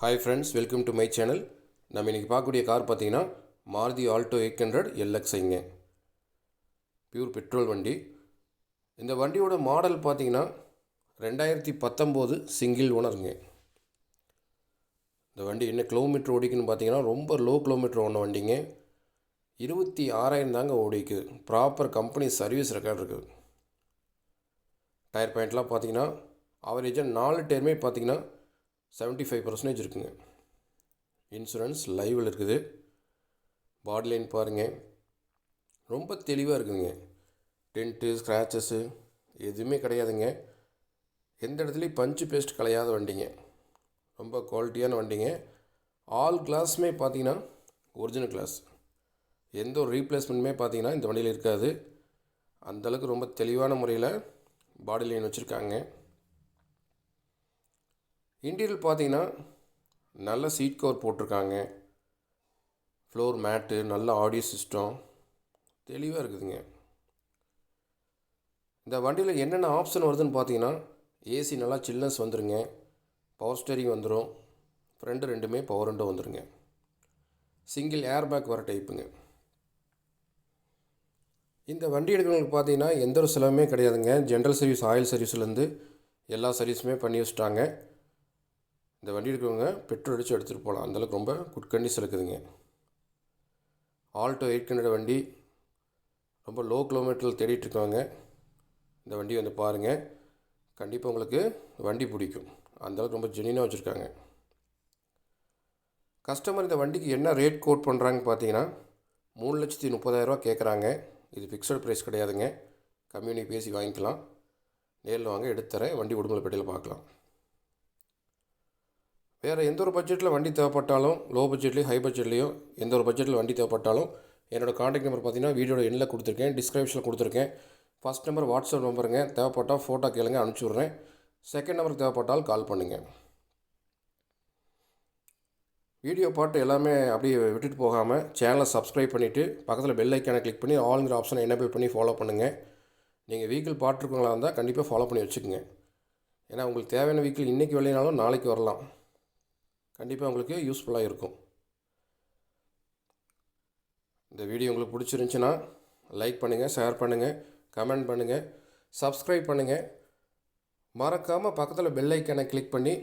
Hi friends, welcome to my channel. நம்ம இன்னைக்கு பார்க்கக்கூடிய கார் பார்த்தீங்கன்னா மாருதி ஆல்டோ 800 LXங்க. பியூர் பெட்ரோல் வண்டி. இந்த வண்டியோட மாடல் பார்த்தீங்கன்னா 2019 சிங்கிள் ஓனருங்க. இந்த வண்டி என்ன கிலோமீட்டர் ஓடிக்குன்னு பார்த்தீங்கன்னா ரொம்ப லோ கிலோமீட்டர் ஓடின வண்டிங்க. 26,000 தாங்க ஓடிக்கு. ப்ராப்பர் கம்பெனி சர்வீஸ் ரெக்கார்ட் இருக்குது. டயர் பாயிண்ட்லாம் பார்த்தீங்கன்னா ஆவரேஜாக 4 டயருமே பார்த்தீங்கன்னா 75% இருக்குங்க. இன்சூரன்ஸ் லைவில் இருக்குது. பாடி லைன் பாருங்கள், ரொம்ப தெளிவாக இருக்குதுங்க. டென்ட்டு ஸ்க்ராச்சஸ்ஸு எதுவுமே கிடையாதுங்க. எந்த இடத்துலையும் பஞ்சு பேஸ்ட் கலையாத வண்டிங்க. ரொம்ப குவாலிட்டியான வண்டிங்க. ஆல் கிளாஸுமே பார்த்தீங்கன்னா ஒரிஜினல் கிளாஸ். எந்த ஒரு ரீப்ளேஸ்மெண்ட்டுமே பார்த்தீங்கன்னா இந்த வண்டியில் இருக்காது. அந்தளவுக்கு ரொம்ப தெளிவான முறையில் பாடி லைன் வச்சுருக்காங்க. இன்டீரியர் பார்த்தீங்கன்னா நல்ல சீட் கவர் போட்டிருக்காங்க. ஃப்ளோர் மேட்டு, நல்ல ஆடியோ சிஸ்டம் தெளிவாக இருக்குதுங்க. இந்த வண்டியில் என்னென்ன ஆப்ஷன் வருதுன்னு பார்த்தீங்கன்னா ஏசி நல்லா சில்னஸ் வந்துடுங்க. பவர் ஸ்டேரிங் வந்துடும். ஃப்ரண்ட் ரெண்டுமே பவர் ரெண்டும் வந்துடுங்க. சிங்கிள் ஏர்பேக் வர டைப்புங்க. இந்த வண்டி எடுக்கிறவங்களுக்கு பார்த்தீங்கன்னா எந்த ஒரு செலவுமே கிடையாதுங்க. ஜென்ரல் சர்வீஸ், ஆயில் சர்வீஸ்லேருந்து எல்லா சர்வீஸுமே பண்ணி வச்சுட்டாங்க. இந்த வண்டி எடுக்கிறவங்க பெட்ரோல் அடித்து எடுத்துகிட்டு போகலாம். அந்தளவுக்கு ரொம்ப குட் கண்டிஷன் இருக்குதுங்க. ஆல்டோ 800 வண்டி ரொம்ப லோ கிலோமீட்டரில் தேடிட்டுருக்காங்க. இந்த வண்டி வந்து பாருங்கள், கண்டிப்பாக உங்களுக்கு வண்டி பிடிக்கும். அந்தளவுக்கு ரொம்ப ஜெனினாக வச்சுருக்காங்க. கஸ்டமர் இந்த வண்டிக்கு என்ன ரேட் கோட் பண்ணுறாங்கன்னு பார்த்தீங்கன்னா 3,30,000 கேட்குறாங்க. இது ஃபிக்ஸட் ப்ரைஸ் கிடையாதுங்க. கம்மியூனி பேசி வாங்கிக்கலாம். நேரில் வாங்க, எடுத்துறேன். வண்டி உடுமலைப்பேட்டையில் பார்க்கலாம். வேறு எந்த ஒரு பட்ஜெட்டில் வண்டி தேவைப்பட்டாலும், லோ பட்ஜெட்லேயும் ஹை பட்ஜெட்லேயும் எந்த ஒரு பட்ஜெட்டில் வண்டி தேவைப்பட்டாலும் என்னோடய காண்டாக்ட் நம்பர் பார்த்தீங்கன்னா வீடியோட எண்ணில் கொடுத்துருக்கேன், டிஸ்கிரிப்ஷனில் கொடுத்துருக்கேன். ஃபஸ்ட் நம்பர் வாட்ஸ்அப் நம்பருங்க. தேவைப்பட்டால் ஃபோட்டோ கேளுங்க, அனுப்பிச்சி விட்றேன். செகண்ட் நம்பருக்கு தேவைப்பட்டால் கால் பண்ணுங்கள். வீடியோ பாட்டு எல்லாமே அப்படியே விட்டுட்டு போகாமல் சேனலை சப்ஸ்கிரைப் பண்ணிவிட்டு பக்கத்தில் பெல் ஐக்கானை கிளிக் பண்ணி ஆளுங்கிற ஆப்ஷனை எனேபிள் பண்ணி ஃபாலோ பண்ணுங்கள். நீங்கள் வெஹிக்கிள் பார்த்துருக்கவங்களா இருந்தால் கண்டிப்பாக ஃபாலோ பண்ணி வச்சுக்கோங்க. ஏன்னா உங்களுக்கு தேவையான வெஹிக்கிள் இன்றைக்கி வரலைனாலும் நாளைக்கு வரலாம். கண்டிப்பாக உங்களுக்கு யூஸ்ஃபுல்லாக இருக்கும். இந்த வீடியோ உங்களுக்கு பிடிச்சிருந்துச்சின்னா லைக் பண்ணுங்கள், ஷேர் பண்ணுங்கள், கமெண்ட் பண்ணுங்கள், சப்ஸ்கிரைப் பண்ணுங்கள். மறக்காமல் பக்கத்தில் பெல் ஐக்கானை கிளிக் பண்ணி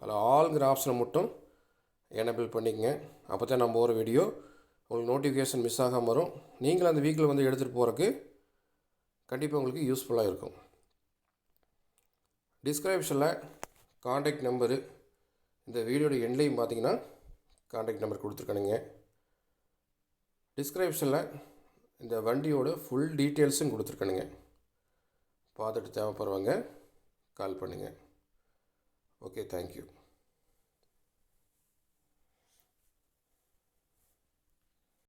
அதில் ஆளுங்கிற ஆப்ஷனை மட்டும் எனேபிள் பண்ணிக்கங்க. அப்போ தான் நம்ம போகிற வீடியோ உங்களுக்கு நோட்டிஃபிகேஷன் மிஸ் ஆகாமல் வரும். நீங்களும் அந்த வீக்கில் வந்து எடுத்துகிட்டு போகிறதுக்கு கண்டிப்பாக உங்களுக்கு யூஸ்ஃபுல்லாக இருக்கும். டிஸ்கிரிப்ஷனில் காண்டாக்ட் நம்பரு, இந்த வீடியோட எண்ட்லையும் பார்த்தீங்கன்னா காண்டாக்ட் நம்பர் கொடுத்துருக்கானுங்க. டிஸ்கிரிப்ஷனில் இந்த வண்டியோட ஃபுல் டீட்டெயில்ஸும் கொடுத்துருக்கானுங்க. பார்த்துட்டு தேவைப்படுறவங்க கால் பண்ணுங்கள். Okay, thank you.